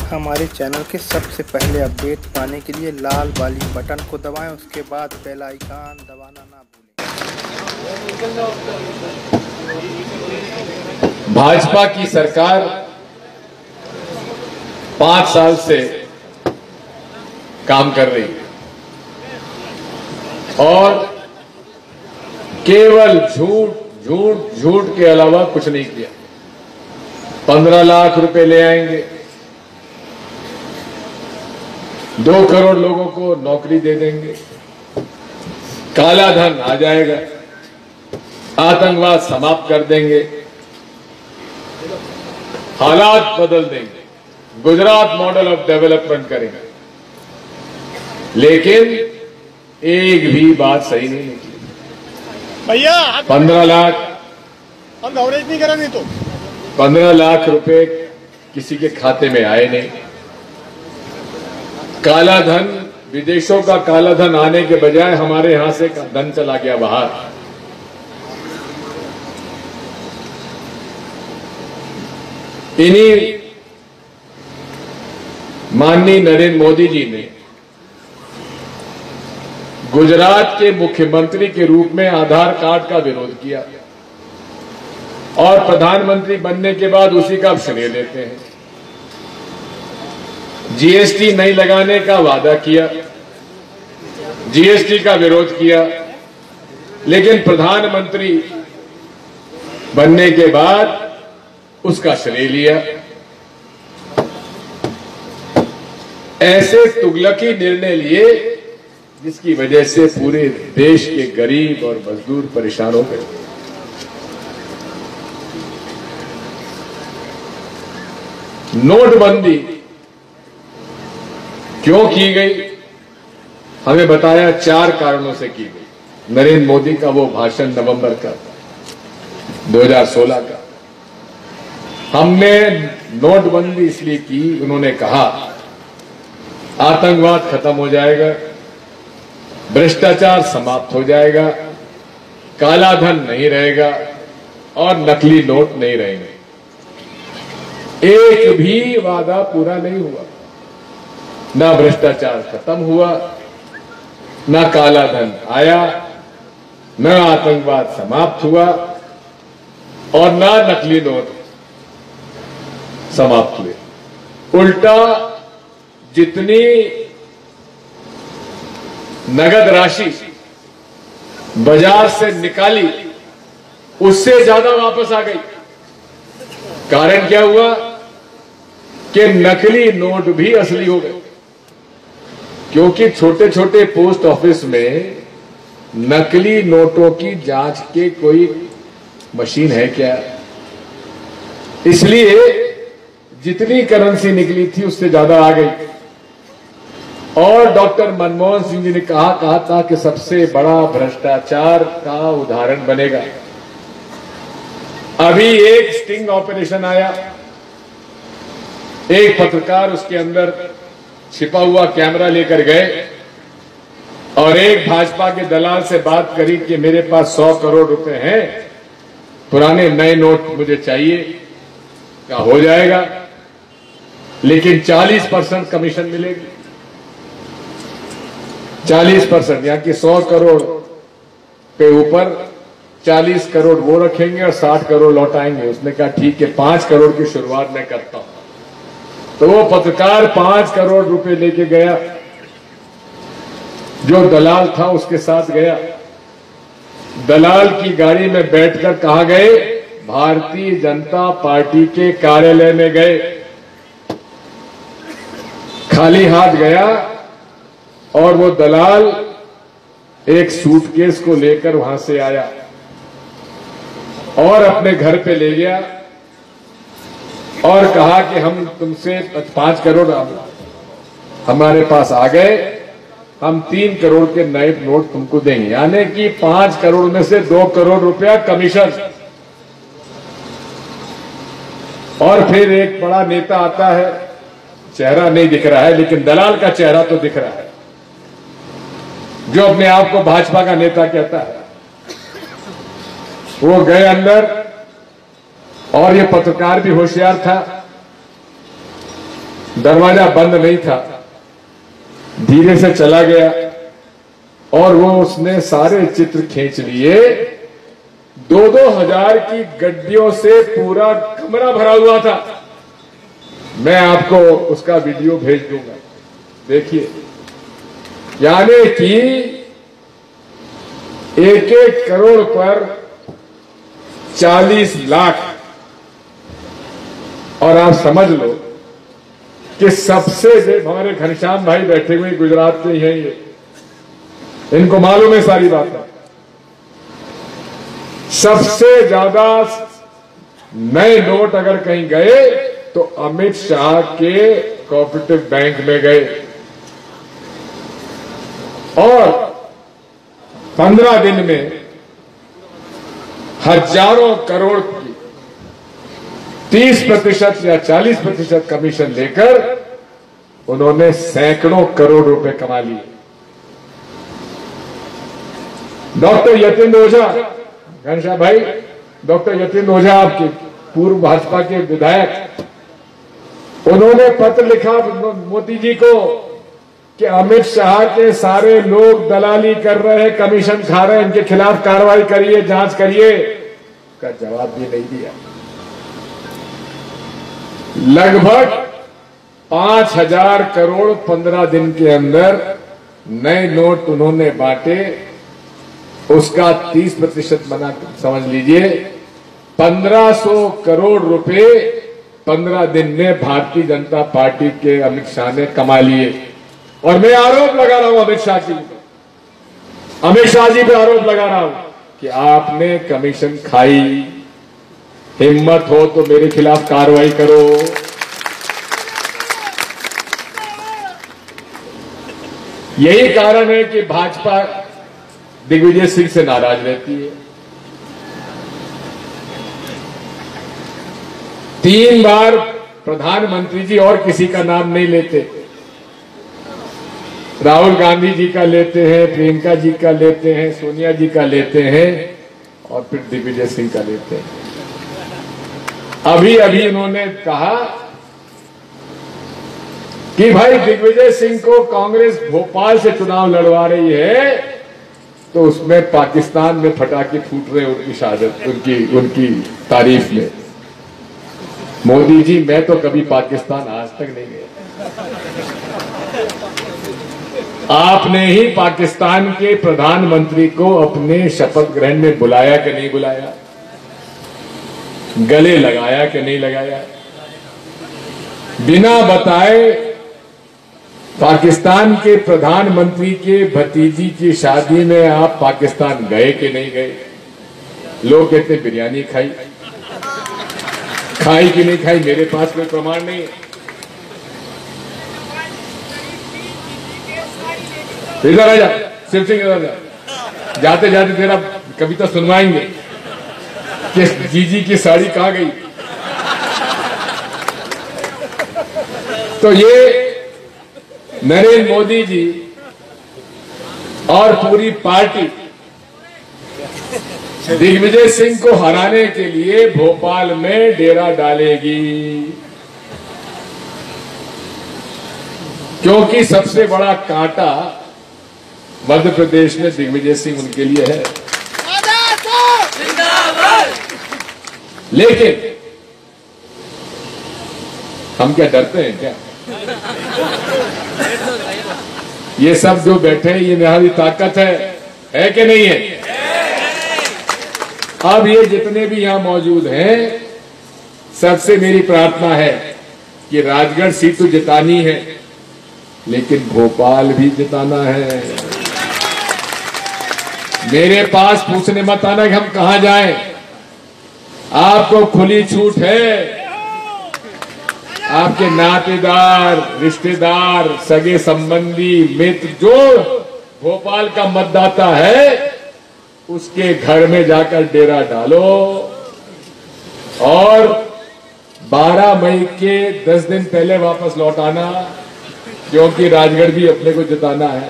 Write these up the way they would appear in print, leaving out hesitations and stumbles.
हमारे चैनल के सबसे पहले अपडेट पाने के लिए लाल वाली बटन को दबाएं, उसके बाद बेल आइकन दबाना ना भूलें। भाजपा की सरकार 5 साल से काम कर रही है और केवल झूठ झूठ झूठ के अलावा कुछ नहीं किया। 15 लाख रुपए ले आएंगे, 2 करोड़ लोगों को नौकरी दे देंगे, काला धन आ जाएगा, आतंकवाद समाप्त कर देंगे, हालात बदल देंगे, गुजरात मॉडल ऑफ डेवलपमेंट करेंगे। लेकिन एक भी बात सही नहीं निकली। भैया 15 लाख हम कवरेज नहीं करेंगे तो 15 लाख रुपए किसी के खाते में आए नहीं। काला धन, विदेशों का काला धन आने के बजाय हमारे यहां से धन चला गया बाहर। इन्हीं माननीय नरेंद्र मोदी जी ने गुजरात के मुख्यमंत्री के रूप में आधार कार्ड का विरोध किया और प्रधानमंत्री बनने के बाद उसी का श्रेय लेते हैं। जीएसटी नहीं लगाने का वादा किया, जीएसटी का विरोध किया, लेकिन प्रधानमंत्री बनने के बाद उसका श्रेय लिया। ऐसे तुगलकी निर्णय लिए जिसकी वजह से पूरे देश के गरीब और मजदूर परेशान हो गए। नोटबंदी क्यों की गई, हमें बताया 4 कारणों से की गई। नरेंद्र मोदी का वो भाषण नवंबर का 2016 का, हमने नोटबंदी इसलिए की, उन्होंने कहा आतंकवाद खत्म हो जाएगा, भ्रष्टाचार समाप्त हो जाएगा, काला धन नहीं रहेगा और नकली नोट नहीं रहेंगे। एक भी वादा पूरा नहीं हुआ। ना भ्रष्टाचार खत्म हुआ, ना काला धन आया, न आतंकवाद समाप्त हुआ और ना नकली नोट समाप्त हुए। उल्टा जितनी नगद राशि बाजार से निकाली उससे ज्यादा वापस आ गई। कारण क्या हुआ कि नकली नोट भी असली हो गए, क्योंकि छोटे छोटे पोस्ट ऑफिस में नकली नोटों की जांच के कोई मशीन है क्या? इसलिए जितनी करेंसी निकली थी उससे ज्यादा आ गई। और डॉक्टर मनमोहन सिंह जी ने कहा था कि सबसे बड़ा भ्रष्टाचार का उदाहरण बनेगा। अभी एक स्टिंग ऑपरेशन आया, एक पत्रकार उसके अंदर छिपा हुआ कैमरा लेकर गए और एक भाजपा के दलाल से बात करी कि मेरे पास 100 करोड़ रुपए हैं, पुराने नए नोट मुझे चाहिए। क्या हो जाएगा, लेकिन 40% कमीशन मिलेगी। 40%, यानी कि 100 करोड़ पे ऊपर 40 करोड़ वो रखेंगे और 60 करोड़ लौटाएंगे। उसने कहा ठीक है, 5 करोड़ की शुरुआत मैं करता हूं। तो वो पत्रकार 5 करोड़ रुपए लेके गया, जो दलाल था उसके साथ गया। दलाल की गाड़ी में बैठकर कहां गए? भारतीय जनता पार्टी के कार्यालय में गए। खाली हाथ गया और वो दलाल एक सूटकेस को लेकर वहां से आया और अपने घर पे ले गया और कहा कि हम तुमसे 5 करोड़ हमारे पास आ गए, हम 3 करोड़ के नए नोट तुमको देंगे। यानी कि 5 करोड़ में से 2 करोड़ रुपया कमीशन। और फिर एक बड़ा नेता आता है, चेहरा नहीं दिख रहा है लेकिन दलाल का चेहरा तो दिख रहा है, जो अपने आप को भाजपा का नेता कहता है। वो गए अंदर और ये पत्रकार भी होशियार था, दरवाजा बंद नहीं था, धीरे से चला गया और वो उसने सारे चित्र खींच लिए। 2-2 हजार की गड्डियों से पूरा कमरा भरा हुआ था। मैं आपको उसका वीडियो भेज दूंगा, देखिए। यानी कि 1-1 करोड़ पर 40 लाख। और आप समझ लो कि सबसे हमारे घनश्याम भाई बैठे हुए गुजरात के ही हैं, ये इनको मालूम है सारी बातें। सबसे ज्यादा नए नोट अगर कहीं गए तो अमित शाह के कोऑपरेटिव बैंक में गए और 15 दिन में हजारों करोड़ की 30% या 40% कमीशन लेकर उन्होंने सैकड़ों करोड़ रुपए कमा लिए। डॉक्टर यतीन्द्र ओझा, घनश्याम भाई, डॉक्टर यतीन्द्र ओझा आपके पूर्व भाजपा के विधायक, उन्होंने पत्र लिखा मोदी जी को कि अमित शाह के सारे लोग दलाली कर रहे हैं, कमीशन खा रहे हैं, इनके खिलाफ कार्रवाई करिए, जांच करिए। का जवाब भी नहीं दिया। लगभग 5,000 करोड़ 15 दिन के अंदर नए नोट उन्होंने बांटे। उसका 30% बना, समझ लीजिए 1500 करोड़ रुपए 15 दिन में भारतीय जनता पार्टी के अमित शाह ने कमा लिए। और मैं आरोप लगा रहा हूं अमित शाह जी पे आरोप लगा रहा हूं कि आपने कमीशन खाई। हिम्मत हो तो मेरे खिलाफ कार्रवाई करो। यही कारण है कि भाजपा दिग्विजय सिंह से नाराज रहती है। 3 बार प्रधानमंत्री जी और किसी का नाम नहीं लेते। राहुल गांधी जी का लेते हैं, प्रियंका जी का लेते हैं, सोनिया जी का लेते हैं और फिर दिग्विजय सिंह का लेते हैं। अभी अभी उन्होंने कहा कि भाई दिग्विजय सिंह को कांग्रेस भोपाल से चुनाव लड़वा रही है तो उसमें पाकिस्तान में पटाखे फूट रहे उनकी शहादत, उनकी तारीफ में। मोदी जी, मैं तो कभी पाकिस्तान आज तक नहीं गया। आपने ही पाकिस्तान के प्रधानमंत्री को अपने शपथ ग्रहण में बुलाया कि नहीं बुलाया, गले लगाया कि नहीं लगाया। बिना बताए पाकिस्तान के प्रधानमंत्री के भतीजी की शादी में आप पाकिस्तान गए कि नहीं गए। लोग कहते बिरयानी खाई कि नहीं खाई, मेरे पास कोई प्रमाण नहीं है। इधर आ जा शिव सिंह, इधर जा। जाते जाते तेरा कविता सुनवाएंगे कि जीजी की साड़ी कहां गई। तो ये नरेंद्र मोदी जी और पूरी पार्टी दिग्विजय सिंह को हराने के लिए भोपाल में डेरा डालेगी, क्योंकि सबसे बड़ा कांटा मध्य प्रदेश में दिग्विजय सिंह उनके लिए है। लेकिन हम क्या डरते हैं क्या? ये सब जो बैठे हैं, ये हमारी ताकत है कि नहीं है? अब ये जितने भी यहां मौजूद हैं, सबसे मेरी प्रार्थना है कि राजगढ़ सीट तो जितानी है, लेकिन भोपाल भी जिताना है। मेरे पास पूछने मत आना कि हम कहां जाएं। आपको खुली छूट है। आपके नातेदार, रिश्तेदार, सगे संबंधी, मित्र जो भोपाल का मतदाता है, उसके घर में जाकर डेरा डालो और 12 मई के 10 दिन पहले वापस लौट आना, क्योंकि राजगढ़ भी अपने को जिताना है।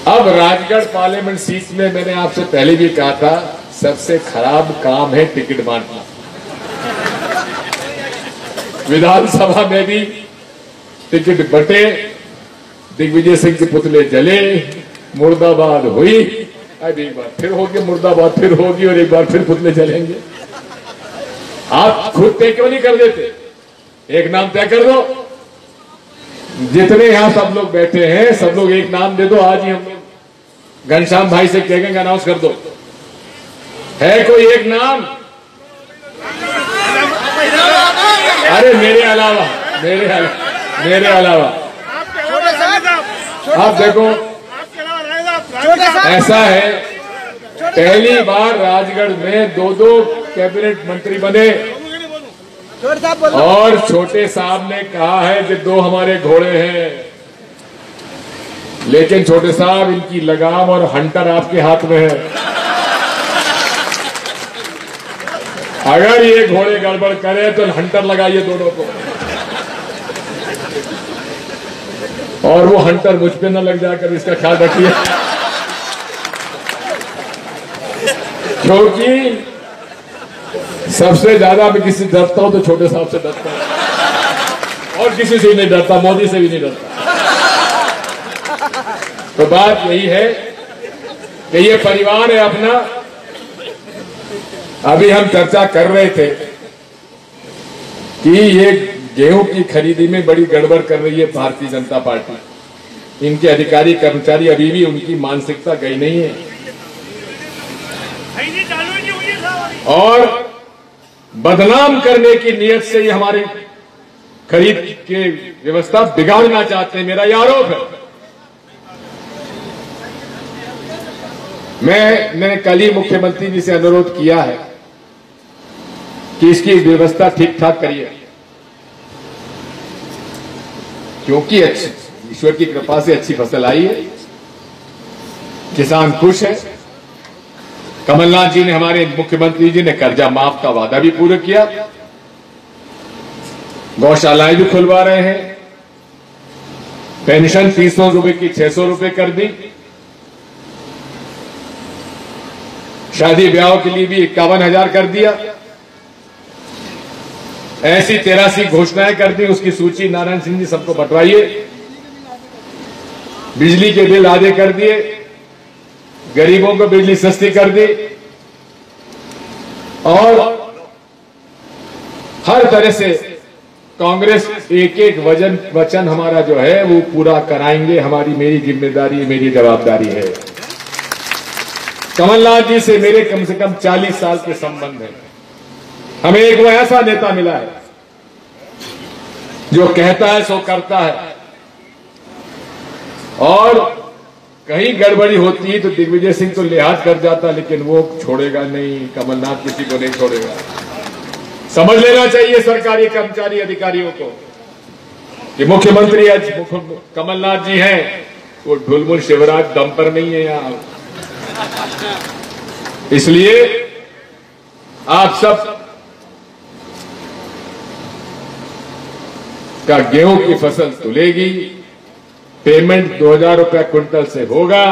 अब राजगढ़ पार्लियामेंट सीट में मैंने आपसे पहले भी कहा था, सबसे खराब काम है टिकट बांटना। विधानसभा में भी टिकट बटे, दिग्विजय सिंह के पुतले जले, मुर्दाबाद हुई। अब एक बार फिर होगी मुर्दाबाद, फिर होगी और एक बार फिर पुतले जलेंगे। आप खुद तय क्यों नहीं कर देते? एक नाम तय कर दो। जितने यहां सब लोग बैठे हैं, सब लोग एक नाम दे दो। आज ही हम लोग घनश्याम भाई से कहेंगे अनाउंस कर दो। है कोई एक नाम? अरे मेरे अलावा आप देखो, ऐसा है, पहली बार राजगढ़ में 2-2 कैबिनेट मंत्री बने और छोटे साहब ने कहा है कि 2 हमारे घोड़े हैं, लेकिन छोटे साहब इनकी लगाम और हंटर आपके हाथ में है। अगर ये घोड़े गड़बड़ करे तो हंटर लगाइए दोनों को, और वो हंटर मुझ पे न लग जाकर इसका ख्याल रखिए, क्योंकि सबसे ज्यादा मैं किसी से डरता हूं तो छोटे साहब से डरता हूं, और किसी से भी नहीं डरता, मोदी से भी नहीं डरता। तो बात यही है कि ये परिवार है अपना। अभी हम चर्चा कर रहे थे कि ये गेहूं की खरीदी में बड़ी गड़बड़ कर रही है भारतीय जनता पार्टी। इनके अधिकारी कर्मचारी अभी भी उनकी मानसिकता गई नहीं है, और बदनाम करने की नियत से ये हमारी खरीद की व्यवस्था बिगाड़ना चाहते हैं। मेरा यह आरोप है। मैंने कल ही मुख्यमंत्री जी से अनुरोध किया है कि इसकी व्यवस्था ठीक ठाक करिए, क्योंकि ईश्वर की कृपा से अच्छी फसल आई है, किसान खुश है। कमलनाथ जी ने, हमारे मुख्यमंत्री जी ने कर्जा माफ का वादा भी पूरा किया, गौशालाएं भी खुलवा रहे हैं, पेंशन 300 रुपए की 600 रुपए कर दी, शादी ब्याह के लिए भी 51,000 कर दिया। ऐसी 83 घोषणाएं कर दी, उसकी सूची नारायण सिंह जी सबको बंटवाइए। बिजली के बिल आधे कर दिए, गरीबों को बिजली सस्ती कर दी, और हर तरह से कांग्रेस एक वचन हमारा जो है वो पूरा कराएंगे। हमारी, मेरी जिम्मेदारी, मेरी जवाबदारी है। कमलनाथ जी से मेरे कम से कम 40 साल के संबंध है। हमें एक वो ऐसा नेता मिला है जो कहता है सो करता है, और कहीं गड़बड़ी होती है तो दिग्विजय सिंह तो लिहाज कर जाता, लेकिन वो छोड़ेगा नहीं। कमलनाथ किसी को नहीं छोड़ेगा। समझ लेना चाहिए सरकारी कर्मचारी अधिकारियों को कि मुख्यमंत्री आज कमलनाथ जी हैं, वो ढुलमुल शिवराज दम पर नहीं है यहां। इसलिए आप सब का गेहूं की फसल तुलेगी, पेमेंट 2,000 रुपया क्विंटल से होगा।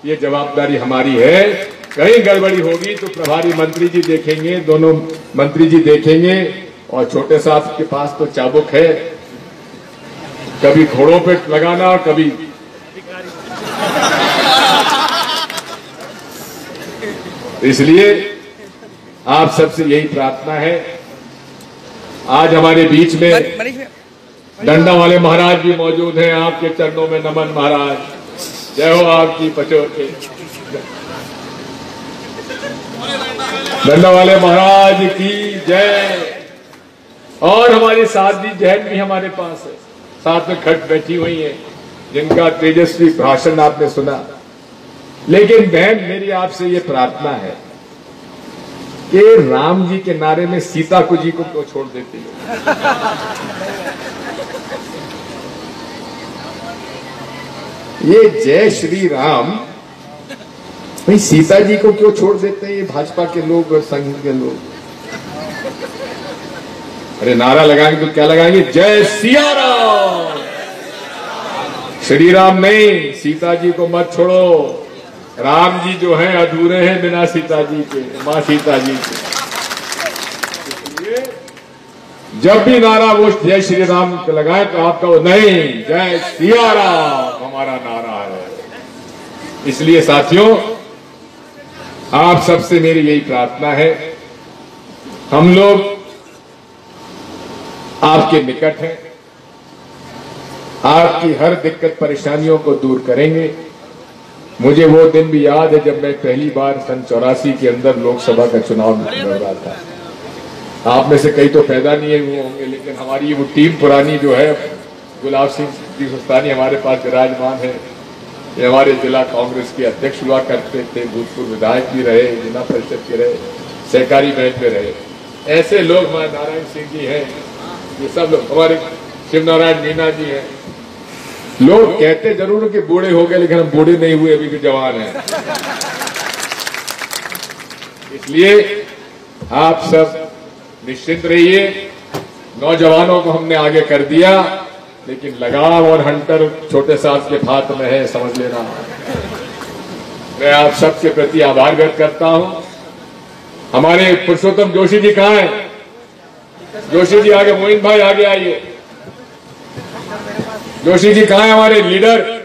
ये जवाबदारी हमारी है। कहीं गड़बड़ी होगी तो प्रभारी मंत्री जी देखेंगे, दोनों मंत्री जी देखेंगे, और छोटे साहब के पास तो चाबुक है, कभी घोड़ों पे लगाना, कभी इसलिए आप सबसे यही प्रार्थना है। आज हमारे बीच में डंडा वाले महाराज भी मौजूद हैं। आपके चरणों में नमन महाराज, जय हो आपकी पचोटे। डंडा वाले महाराज की जय। और हमारी साध्वी जैन भी हमारे पास है, साथ में खट बैठी हुई है, जिनका तेजस्वी भाषण आपने सुना। लेकिन बहन, मेरी आपसे ये प्रार्थना है कि राम जी के नारे में सीता को जी को क्यों छोड़ देती है? ये जय श्री राम, भाई सीता जी को क्यों छोड़ देते हैं ये भाजपा के लोग और संघ के लोग? अरे नारा लगाएंगे तो क्या लगाएंगे? जय सिया राम। श्री राम नहीं, सीता जी को मत छोड़ो। राम जी जो हैं अधूरे हैं बिना सीता जी के, मां सीता जी के। इसलिए जब भी नारा वो जय श्री राम लगाए तो आपका वो नहीं, जय सिया राम हमारा नारा है। इसलिए साथियों, आप सबसे मेरी यही प्रार्थना है, हम लोग आपके निकट हैं, आपकी हर दिक्कत परेशानियों को दूर करेंगे। मुझे वो दिन भी याद है जब मैं पहली बार सन 84 के अंदर लोकसभा का चुनाव लड़ रहा था। आप में से कई तो पैदा नहीं हुए होंगे, लेकिन हमारी वो टीम पुरानी जो है, गुलाब सिंह सुस्तानी हमारे पास विराजमान है, ये हमारे जिला कांग्रेस के अध्यक्ष हुआ करते थे, भूतपूर्व विधायक भी रहे, जिला परिषद के रहे, सहकारी बैंक में रहे। ऐसे लोग हमारे नारायण सिंह जी हैं, ये सब लोग हमारे शिव नारायण मीना जी हैं। लोग कहते जरूर कि बूढ़े हो गए, लेकिन हम बूढ़े नहीं हुए, अभी भी जवान हैं। इसलिए आप सब निश्चिंत रहिए, नौजवानों को हमने आगे कर दिया, लेकिन लगाम और हंटर छोटे साथ के हाथ में है, समझ लेना। मैं आप सबके प्रति आभार व्यक्त करता हूं। हमारे पुरुषोत्तम जोशी जी कहां हैं? जोशी जी आगे, मोइन भाई आगे आइए। जोशी जी कहां है हमारे लीडर?